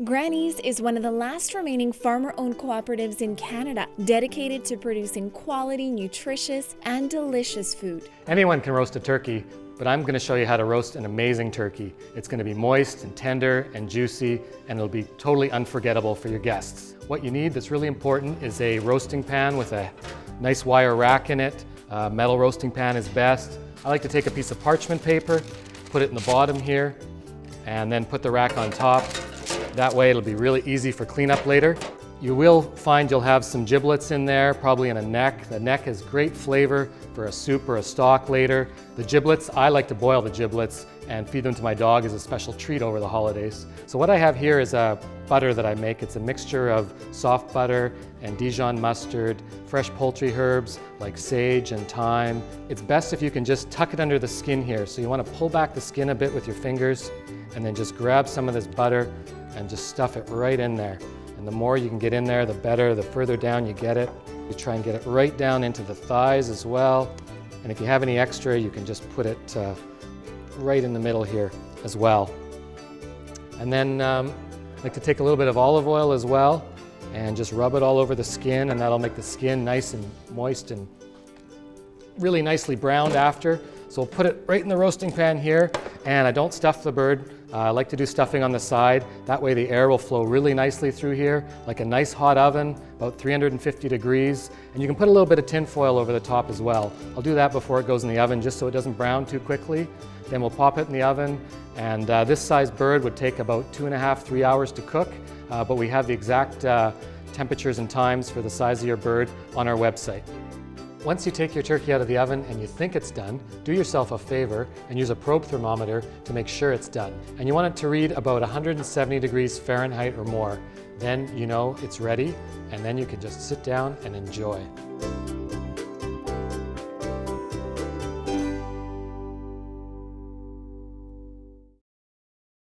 Granny's is one of the last remaining farmer-owned cooperatives in Canada, dedicated to producing quality, nutritious, and delicious food. Anyone can roast a turkey, but I'm going to show you how to roast an amazing turkey. It's going to be moist and tender and juicy, and it'll be totally unforgettable for your guests. What you need that's really important is a roasting pan with a nice wire rack in it. Metal roasting pan is best. I like to take a piece of parchment paper, put it in the bottom here, and then put the rack on top. That way it'll be really easy for cleanup later. You will find you'll have some giblets in there, probably in a neck. The neck has great flavor for a soup or a stock later. The giblets, I like to boil the giblets and feed them to my dog as a special treat over the holidays. So what I have here is a butter that I make. It's a mixture of soft butter and Dijon mustard, fresh poultry herbs like sage and thyme. It's best if you can just tuck it under the skin here. So you want to pull back the skin a bit with your fingers and then just grab some of this butter and just stuff it right in there. And the more you can get in there, the better. The further down you get it. You try and get it right down into the thighs as well. And if you have any extra, you can just put it right in the middle here as well. And then I like to take a little bit of olive oil as well and just rub it all over the skin, and that'll make the skin nice and moist and really nicely browned after. So we'll put it right in the roasting pan here, and I don't stuff the bird. I like to do stuffing on the side. That way the air will flow really nicely through here, like a nice hot oven, about 350 degrees. And you can put a little bit of tin foil over the top as well. I'll do that before it goes in the oven just so it doesn't brown too quickly. Then we'll pop it in the oven, and this size bird would take about 2.5 to 3 hours to cook, but we have the exact temperatures and times for the size of your bird on our website. Once you take your turkey out of the oven and you think it's done, do yourself a favor and use a probe thermometer to make sure it's done. And you want it to read about 170 degrees Fahrenheit or more. Then you know it's ready, and then you can just sit down and enjoy.